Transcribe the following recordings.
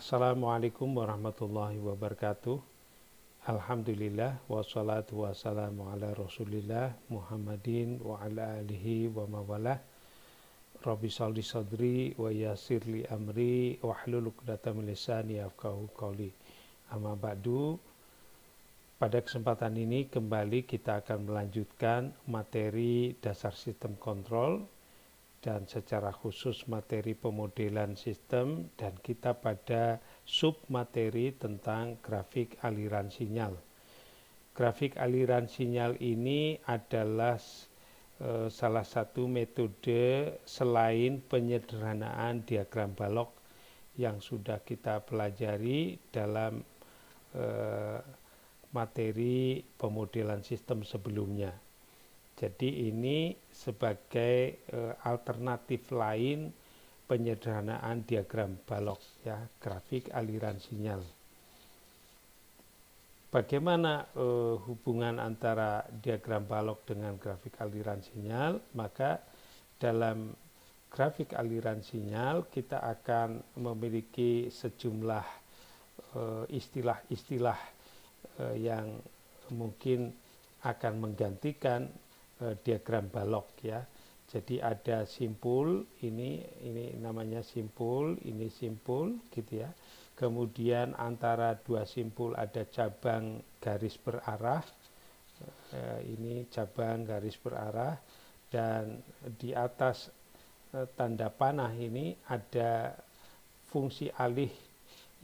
Assalamualaikum warahmatullahi wabarakatuh. Alhamdulillah wassalatu wassalamu ala Rasulillah Muhammadin wa ala alihi wa mawalah. Rabbi sholli sadri wa yassirli amri wahlul 'uqdatam min lisani yafqahu qawli. Amma ba'du. Pada kesempatan ini kembali kita akan melanjutkan materi dasar sistem kontrol dan secara khusus materi pemodelan sistem, dan kita pada sub materi tentang grafik aliran sinyal. Grafik aliran sinyal ini adalah salah satu metode selain penyederhanaan diagram balok yang sudah kita pelajari dalam materi pemodelan sistem sebelumnya. Jadi ini sebagai alternatif lain penyederhanaan diagram balok, ya, grafik aliran sinyal. Bagaimana hubungan antara diagram balok dengan grafik aliran sinyal? Maka dalam grafik aliran sinyal kita akan memiliki sejumlah istilah-istilah yang mungkin akan menggantikan diagram balok, ya. Jadi ada simpul, ini namanya simpul, ini simpul gitu ya. Kemudian antara dua simpul ada cabang garis berarah, ini cabang garis berarah, dan di atas tanda panah ini ada fungsi alih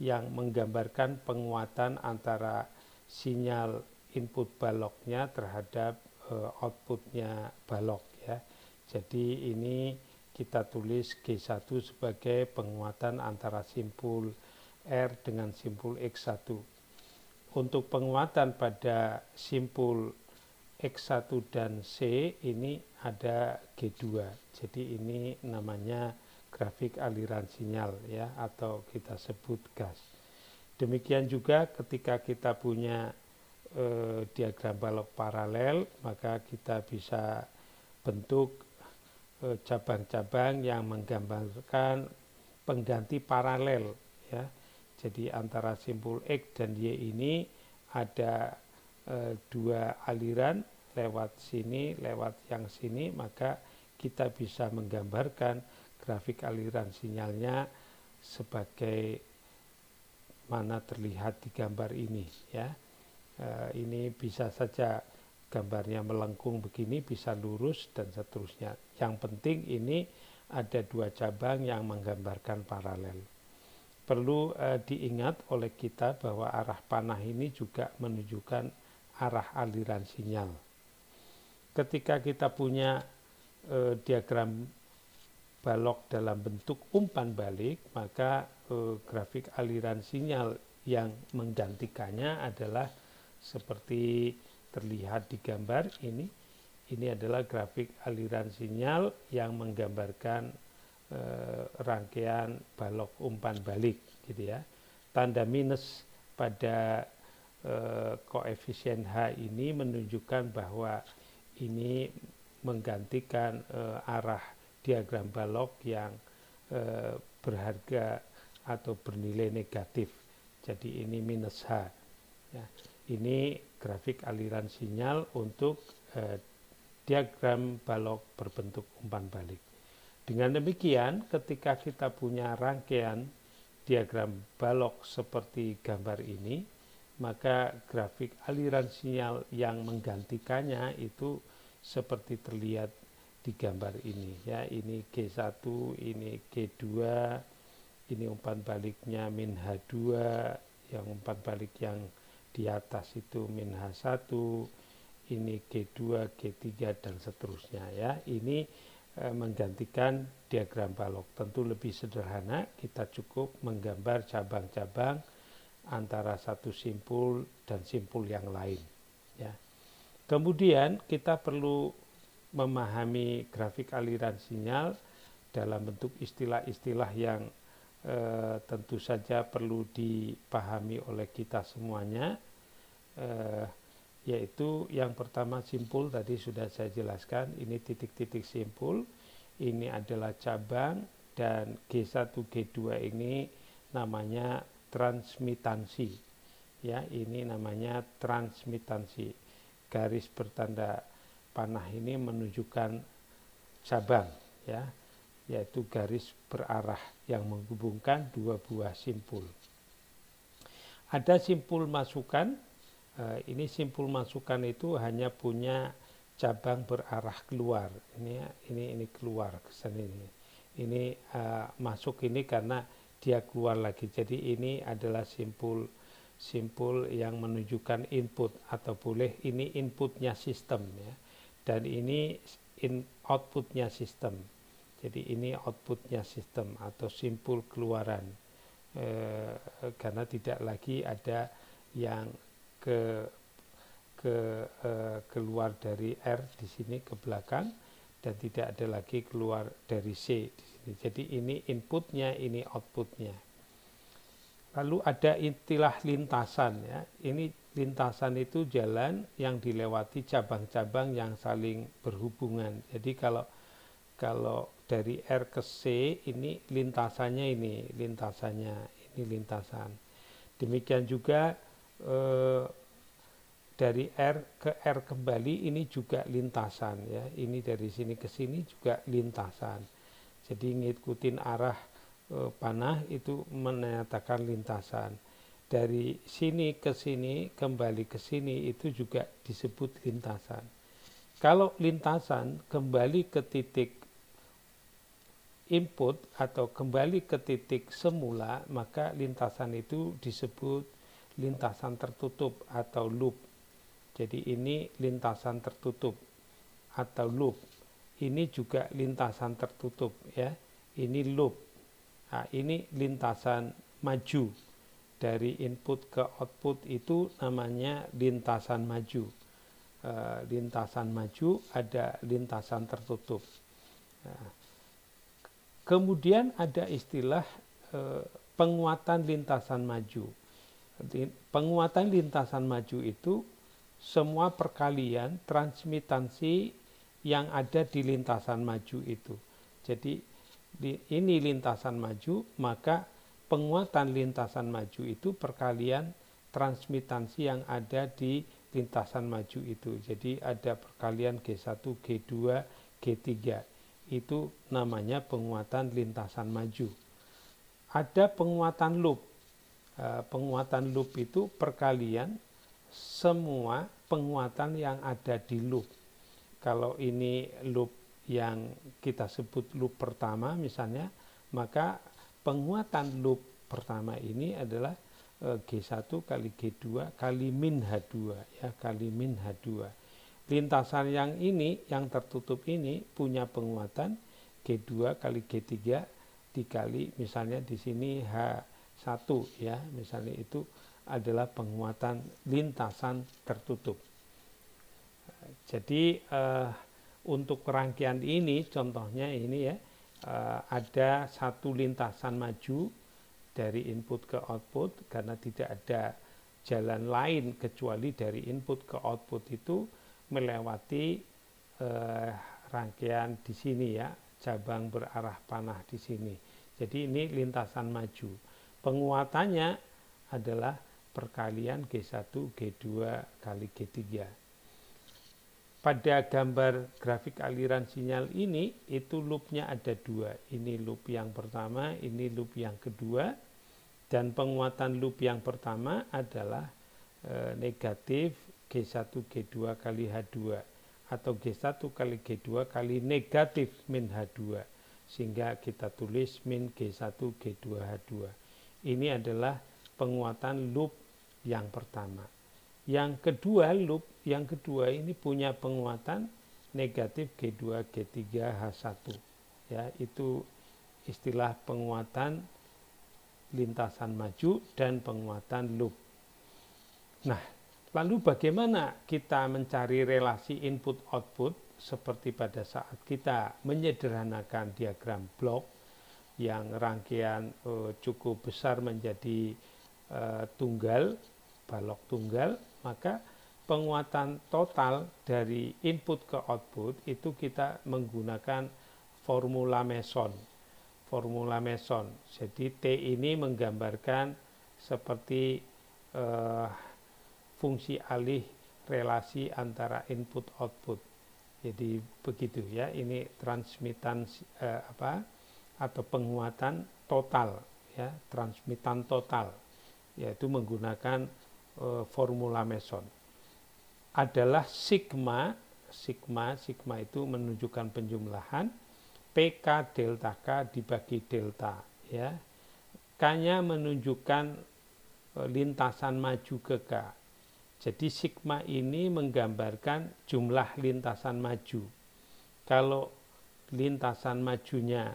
yang menggambarkan penguatan antara sinyal input baloknya terhadap outputnya balok, ya. Jadi ini kita tulis G1 sebagai penguatan antara simpul R dengan simpul X1. Untuk penguatan pada simpul X1 dan C ini ada G2. Jadi ini namanya grafik aliran sinyal, ya, atau kita sebut gas. Demikian juga ketika kita punya diagram balok paralel, maka kita bisa bentuk cabang-cabang yang menggambarkan pengganti paralel, ya. Jadi antara simpul X dan Y ini ada dua aliran lewat sini, lewat yang sini, maka kita bisa menggambarkan grafik aliran sinyalnya sebagai mana terlihat di gambar ini, ya. Ini bisa saja gambarnya melengkung begini, bisa lurus dan seterusnya. Yang penting ini ada dua cabang yang menggambarkan paralel. Perlu diingat oleh kita bahwa arah panah ini juga menunjukkan arah aliran sinyal. Ketika kita punya diagram balok dalam bentuk umpan balik, maka grafik aliran sinyal yang menggantikannya adalah seperti terlihat di gambar ini. Ini adalah grafik aliran sinyal yang menggambarkan rangkaian balok umpan balik, gitu ya. Tanda minus pada koefisien H ini menunjukkan bahwa ini menggantikan arah diagram balok yang berharga atau bernilai negatif. Jadi ini minus H, ya. Ini grafik aliran sinyal untuk diagram balok berbentuk umpan balik. Dengan demikian, ketika kita punya rangkaian diagram balok seperti gambar ini, maka grafik aliran sinyal yang menggantikannya itu seperti terlihat di gambar ini, ya. Ini G1, ini G2, ini umpan baliknya min H2, yang umpan balik yang di atas itu min H1, ini G2, G3 dan seterusnya, ya. Ini menggantikan diagram balok. Tentu lebih sederhana, kita cukup menggambar cabang-cabang antara satu simpul dan simpul yang lain, ya. Kemudian kita perlu memahami grafik aliran sinyal dalam bentuk istilah-istilah yang tentu saja perlu dipahami oleh kita semuanya, yaitu yang pertama simpul, tadi sudah saya jelaskan, ini titik-titik simpul, ini adalah cabang, dan G1, G2 ini namanya transmitansi. Ya, ini namanya transmitansi. Garis bertanda panah ini menunjukkan cabang, ya, yaitu garis berarah yang menghubungkan dua buah simpul. Ada simpul masukan. Ini simpul masukan itu hanya punya cabang berarah keluar. Ini keluar ke sini. Ini masuk ini karena dia keluar lagi. Jadi ini adalah simpul yang menunjukkan input, atau boleh ini inputnya sistem, ya. Dan ini outputnya sistem. Jadi ini outputnya sistem atau simpul keluaran, karena tidak lagi ada yang keluar dari R di sini ke belakang, dan tidak ada lagi keluar dari C di sini. Jadi ini inputnya, ini outputnya. Lalu ada istilah lintasan, ya. Ini lintasan itu jalan yang dilewati cabang-cabang yang saling berhubungan. Jadi kalau dari R ke C ini lintasannya, ini lintasan. Demikian juga dari R ke R kembali ini juga lintasan, ya. Ini dari sini ke sini juga lintasan. Jadi ngikutin arah panah itu menyatakan lintasan. Dari sini ke sini kembali ke sini itu juga disebut lintasan. Kalau lintasan kembali ke titik input atau kembali ke titik semula, maka lintasan itu disebut lintasan tertutup atau loop. Jadi ini lintasan tertutup atau loop. Ini juga lintasan tertutup, ya. Ini loop. Nah, ini lintasan maju. Dari input ke output itu namanya lintasan maju. Lintasan maju, ada lintasan tertutup. Nah, kemudian ada istilah penguatan lintasan maju. Penguatan lintasan maju itu semua perkalian transmitansi yang ada di lintasan maju itu. Jadi ini lintasan maju, maka penguatan lintasan maju itu perkalian transmitansi yang ada di lintasan maju itu. Jadi ada perkalian G1, G2, G3. Itu namanya penguatan lintasan maju. Ada penguatan loop. Penguatan loop itu perkalian semua penguatan yang ada di loop. Kalau ini loop yang kita sebut loop pertama misalnya, maka penguatan loop pertama ini adalah G1 kali G2 kali min H2, ya, kali min H2. Lintasan yang ini, yang tertutup ini punya penguatan G2 kali G3 dikali misalnya di sini H1, ya, misalnya itu adalah penguatan lintasan tertutup. Jadi untuk rangkaian ini contohnya ini, ya, ada satu lintasan maju dari input ke output, karena tidak ada jalan lain kecuali dari input ke output itu melewati rangkaian di sini, ya, cabang berarah panah di sini. Jadi ini lintasan maju. Penguatannya adalah perkalian G1 G2 kali G3. Pada gambar grafik aliran sinyal ini, itu loopnya ada dua. Ini loop yang pertama, ini loop yang kedua. Dan penguatan loop yang pertama adalah negatif G1 G2 kali H2. Atau G1 kali G2 kali negatif min H2. Sehingga kita tulis min G1 G2 H2. Ini adalah penguatan loop yang pertama. Yang kedua, loop yang kedua ini punya penguatan negatif G2 G3 H1, ya, itu istilah penguatan lintasan maju dan penguatan loop. Nah, lalu bagaimana kita mencari relasi input output seperti pada saat kita menyederhanakan diagram blok yang rangkaian cukup besar menjadi tunggal, balok tunggal, maka penguatan total dari input ke output itu kita menggunakan formula Mason. Formula Mason. Jadi T ini menggambarkan seperti fungsi alih relasi antara input output. Jadi begitu ya, ini transmitan atau penguatan total ya, transmitan total, yaitu menggunakan formula Meson. Adalah sigma itu menunjukkan penjumlahan, PK delta K dibagi delta ya. K-nya menunjukkan lintasan maju ke K. Jadi sigma ini menggambarkan jumlah lintasan maju. Kalau lintasan majunya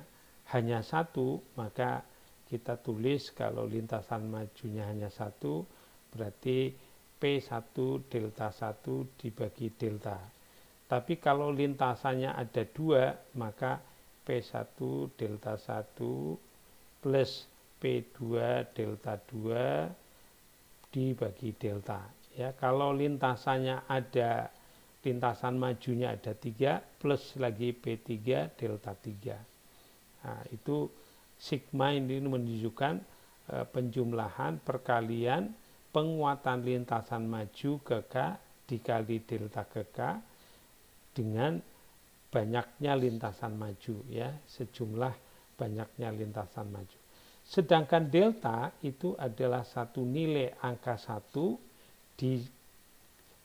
hanya satu, maka kita tulis kalau lintasan majunya hanya satu, berarti P1 delta 1 dibagi delta. Tapi kalau lintasannya ada dua, maka P1 delta 1 plus P2 delta 2 dibagi delta. Ya, kalau lintasan majunya ada 3 plus lagi P3 delta 3. Nah, itu sigma ini menunjukkan penjumlahan perkalian penguatan lintasan maju ke K dikali delta ke K dengan banyaknya lintasan maju ya, sejumlah banyaknya lintasan maju. Sedangkan delta itu adalah satu nilai angka 1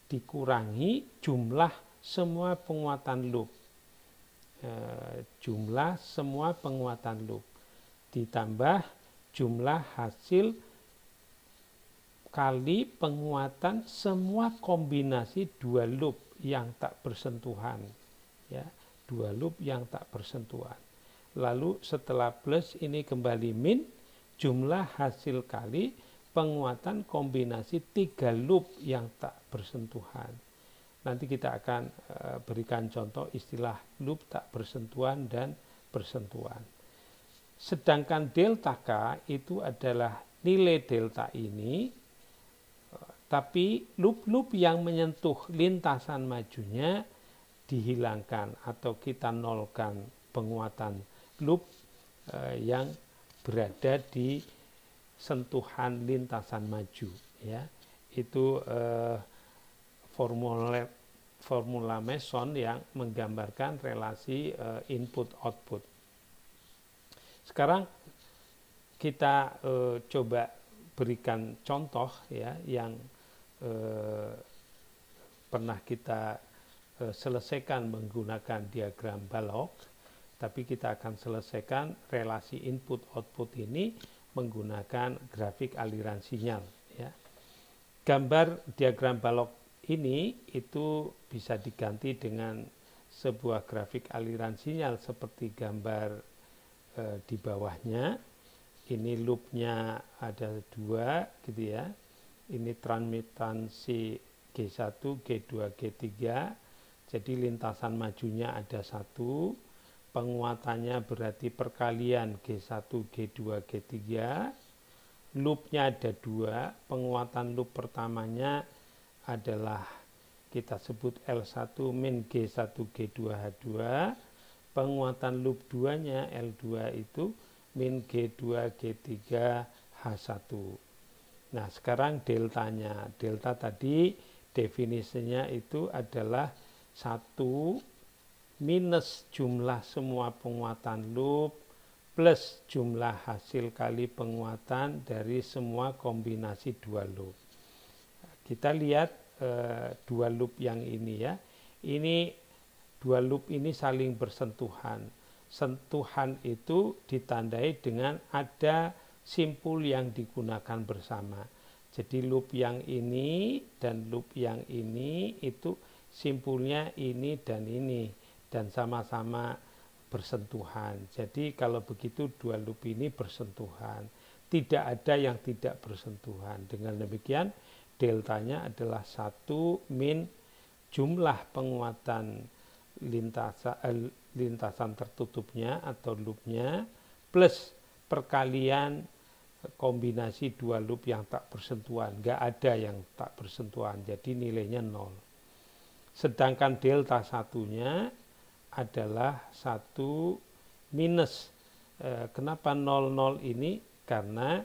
dikurangi jumlah semua penguatan loop, jumlah semua penguatan loop ditambah jumlah hasil kali penguatan semua kombinasi dua loop yang tak bersentuhan ya, dua loop yang tak bersentuhan. Lalu setelah plus ini kembali min, jumlah hasil kali penguatan kombinasi 3 loop yang tak bersentuhan. Nanti kita akan berikan contoh istilah loop tak bersentuhan dan bersentuhan. Sedangkan delta K itu adalah nilai delta ini, tapi loop-loop yang menyentuh lintasan majunya dihilangkan atau kita nolkan penguatan loop yang berada di sentuhan lintasan maju ya. Itu formula Meson yang menggambarkan relasi input output. Sekarang kita coba berikan contoh ya yang pernah kita selesaikan menggunakan diagram balok, tapi kita akan selesaikan relasi input output ini menggunakan grafik aliran sinyal ya. Gambar diagram balok ini itu bisa diganti dengan sebuah grafik aliran sinyal seperti gambar di bawahnya. Ini loopnya ada 2 gitu ya. Ini transmitansi G1, G2, G3. Jadi lintasan majunya ada 1. Penguatannya berarti perkalian G1, G2, G3. Loopnya ada 2. Penguatan loop pertamanya adalah kita sebut L1 min G1, G2, H2. Penguatan loop 2-nya L2 itu min G2, G3, H1. Nah sekarang deltanya. Delta tadi definisinya itu adalah 1 minus jumlah semua penguatan loop plus jumlah hasil kali penguatan dari semua kombinasi 2 loop. Kita lihat 2 loop yang ini ya. Ini 2 loop ini saling bersentuhan. Sentuhan itu ditandai dengan ada simpul yang digunakan bersama. Jadi loop yang ini dan loop yang ini itu simpulnya ini dan ini. Dan sama-sama bersentuhan. Jadi kalau begitu 2 loop ini bersentuhan. Tidak ada yang tidak bersentuhan. Dengan demikian deltanya adalah 1 min jumlah penguatan lintasan tertutupnya atau loopnya plus perkalian kombinasi 2 loop yang tak bersentuhan. Nggak ada yang tak bersentuhan. Jadi nilainya 0. Sedangkan delta satunya adalah 1 minus. Kenapa 00 ini? Karena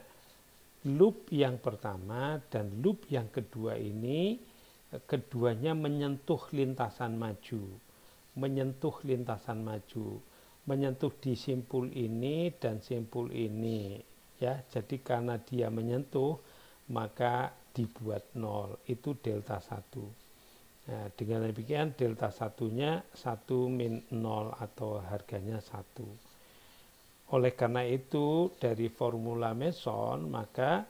loop yang pertama dan loop yang kedua ini keduanya menyentuh lintasan maju, menyentuh di simpul ini dan simpul ini ya. Jadi karena dia menyentuh maka dibuat 0, itu delta 1. Nah, dengan demikian delta satunya 1 min 0 atau harganya 1. Oleh karena itu dari formula Meson maka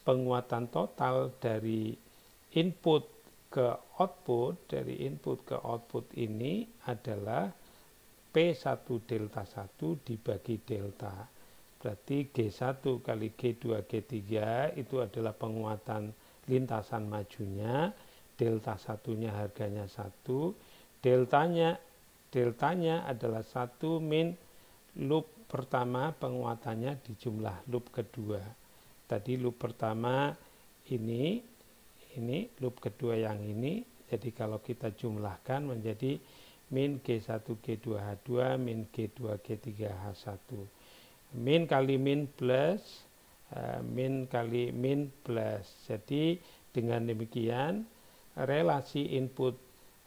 penguatan total dari input ke output ini adalah P1 delta 1 dibagi delta. Berarti G1 kali G2 G3 itu adalah penguatan lintasan majunya, delta satunya harganya 1, deltanya adalah 1 min loop pertama penguatannya di jumlah loop kedua. Tadi loop pertama ini loop kedua yang ini, jadi kalau kita jumlahkan menjadi min G1 G2 H2 min G2 G3 H1. Min kali min plus, min kali min plus. Jadi dengan demikian relasi input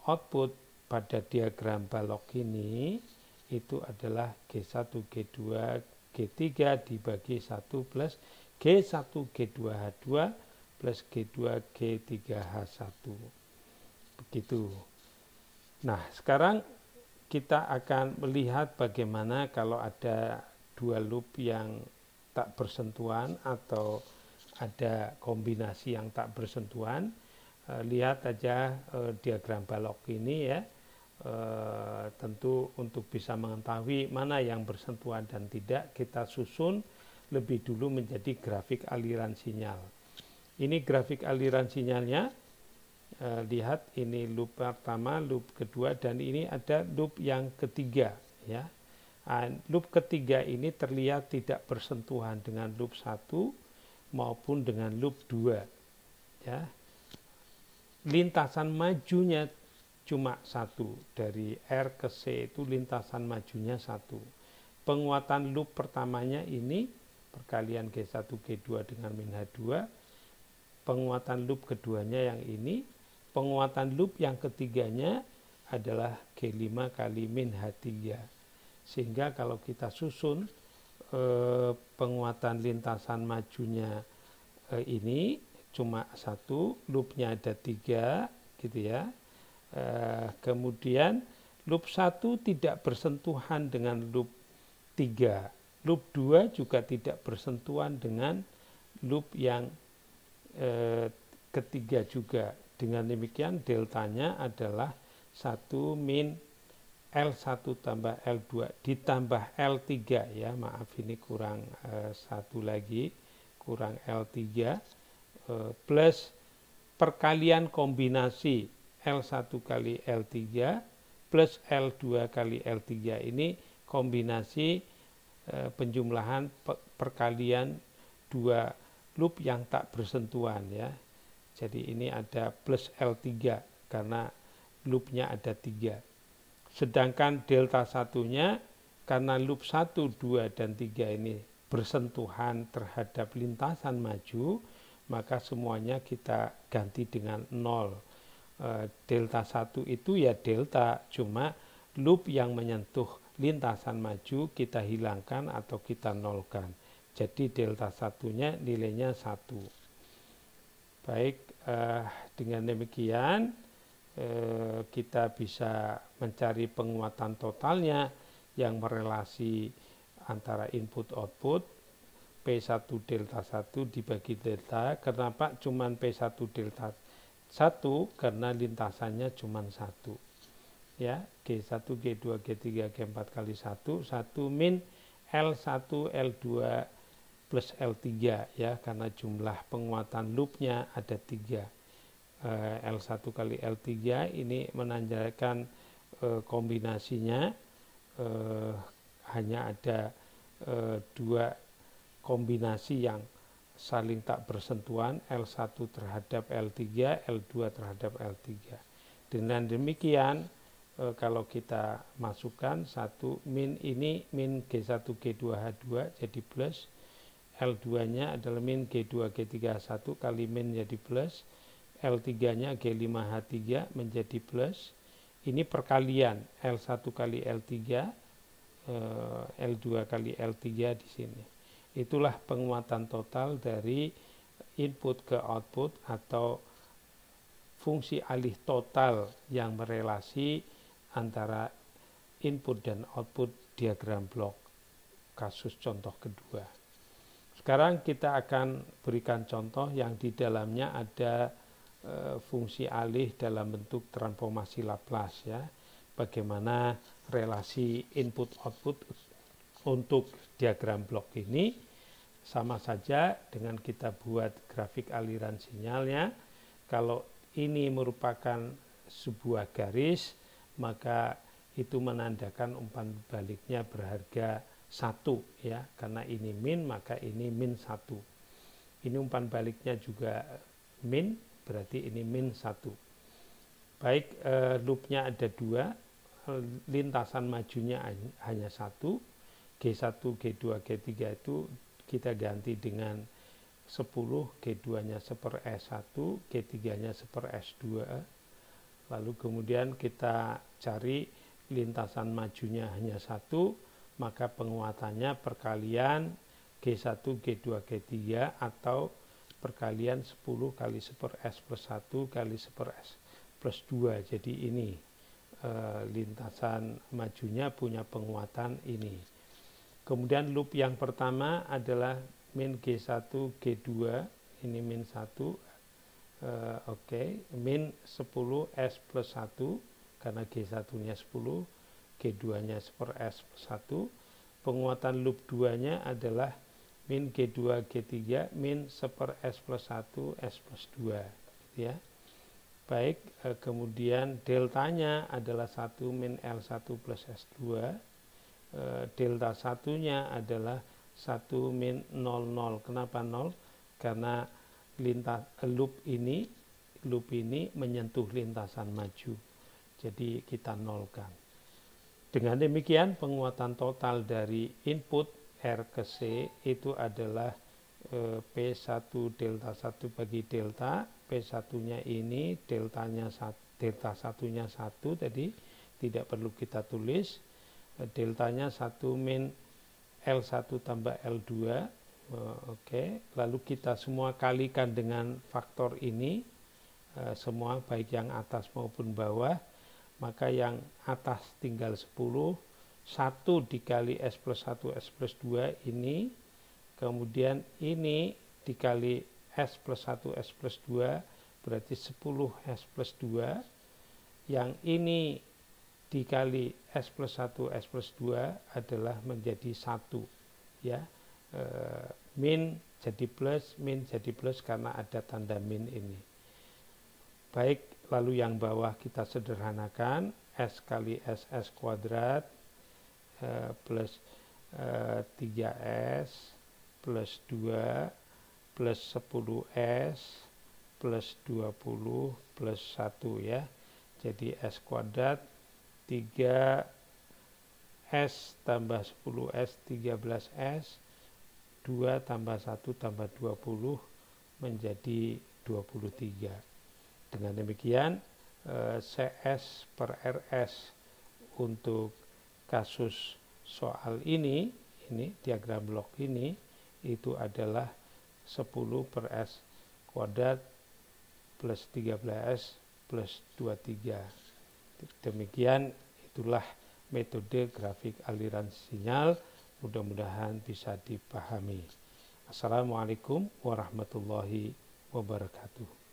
output pada diagram balok ini itu adalah G1 G2 G3 dibagi 1 plus G1 G2 H2 plus G2 G3 H1. Begitu. Nah, sekarang kita akan melihat bagaimana kalau ada dua loop yang tak bersentuhan atau ada kombinasi yang tak bersentuhan. Lihat aja diagram balok ini ya. Tentu untuk bisa mengetahui mana yang bersentuhan dan tidak, kita susun lebih dulu menjadi grafik aliran sinyal. Ini grafik aliran sinyalnya. Lihat ini loop pertama, loop kedua, dan ini ada loop yang ketiga ya. Loop ketiga ini terlihat tidak bersentuhan dengan loop 1 maupun dengan loop 2 ya. Lintasan majunya cuma 1, dari R ke C itu lintasan majunya 1. Penguatan loop pertamanya ini perkalian G1 G2 dengan min H2. Penguatan loop keduanya yang ini. Penguatan loop yang ketiganya adalah G5 kali min H3. Sehingga kalau kita susun penguatan lintasan majunya ini cuma 1, loopnya ada 3 gitu ya. Kemudian loop 1 tidak bersentuhan dengan loop 3. Loop 2 juga tidak bersentuhan dengan loop yang ketiga juga. Dengan demikian deltanya adalah 1 min L1 tambah L2 ditambah L3 ya, maaf ini kurang 1 lagi, kurang L3 plus perkalian kombinasi L1 kali L3 plus L2 kali L3. Ini kombinasi penjumlahan perkalian dua loop yang tak bersentuhan ya. Jadi ini ada plus L3 karena loopnya ada 3. Sedangkan delta satunya karena loop 1, 2, dan 3 ini bersentuhan terhadap lintasan maju, maka semuanya kita ganti dengan 0. Delta 1 itu ya delta, cuma loop yang menyentuh lintasan maju kita hilangkan atau kita nolkan. Jadi delta satunya nilainya 1. Baik, dengan demikian kita bisa mencari penguatan totalnya yang merelasi antara input output P1 delta 1 dibagi delta. Kenapa cuman P1 delta 1? Karena lintasannya cuman 1 ya. G1 G2 G3 G4 kali 1 min L1 L2 plus L3 ya, karena jumlah penguatan loopnya ada 3. L1 kali L3 ini menandakan kombinasinya hanya ada 2 kombinasi yang saling tak bersentuhan, L1 terhadap L3, L2 terhadap L3. Dengan demikian kalau kita masukkan 1 min ini min G1 G2 H2 jadi plus, L2-nya adalah min G2 G3 H1 kali min jadi plus, L3-nya G5H3 menjadi plus. Ini perkalian L1 kali L3, L2 kali L3 di sini. Itulah penguatan total dari input ke output atau fungsi alih total yang berelasi antara input dan output diagram blok kasus contoh kedua. Sekarang kita akan berikan contoh yang di dalamnya ada fungsi alih dalam bentuk transformasi Laplace ya. Bagaimana relasi input output untuk diagram blok ini sama saja dengan kita buat grafik aliran sinyalnya. Kalau ini merupakan sebuah garis, maka itu menandakan umpan baliknya berharga 1 ya, karena ini min maka ini min 1. Ini umpan baliknya juga min, berarti ini min 1. Baik, loopnya ada 2, lintasan majunya hanya 1, G1, G2, G3 itu kita ganti dengan 10, G2-nya 1/S1, G3-nya 1/S2. Lalu kemudian kita cari lintasan majunya hanya 1, maka penguatannya perkalian G1, G2, G3 atau perkalian 10 kali 1/S+1 kali 1/S+2. Jadi ini lintasan majunya punya penguatan ini. Kemudian loop yang pertama adalah min G1, G2, ini min 1, min 10S+1, karena G1-nya 10, G2-nya 1/S+1. Penguatan loop 2-nya adalah min G2, G3, min 1/S+1, S+2. Ya. Baik, kemudian deltanya adalah 1 min L1 plus S2. Delta satunya adalah 1 min 00. Kenapa 0? Karena loop ini menyentuh lintasan maju. Jadi kita nolkan. Dengan demikian penguatan total dari input R ke C itu adalah P1 delta 1 bagi delta. P1-nya ini delta 1-nya 1 tadi, tidak perlu kita tulis. Deltanya 1 min L1 tambah L2. Lalu kita semua kalikan dengan faktor ini, semua baik yang atas maupun bawah, maka yang atas tinggal 10, 1 dikali S+1 S+2 ini, kemudian ini dikali S+1 S+2 berarti 10 S+2, yang ini dikali S+1 S+2 adalah menjadi 1 ya. Min jadi plus, min jadi plus karena ada tanda min ini. Baik, lalu yang bawah kita sederhanakan, S kali S kuadrat plus 3S plus 2 plus 10S plus 20 plus 1 ya. Jadi S kuadrat 3S tambah 10S 13S, 2 tambah 1 tambah 20 menjadi 23. Dengan demikian CS per RS untuk kasus soal ini diagram blok ini itu adalah 10 per S kuadrat plus 13S plus 23. Demikian, itulah metode grafik aliran sinyal, mudah-mudahan bisa dipahami. Assalamualaikum warahmatullahi wabarakatuh.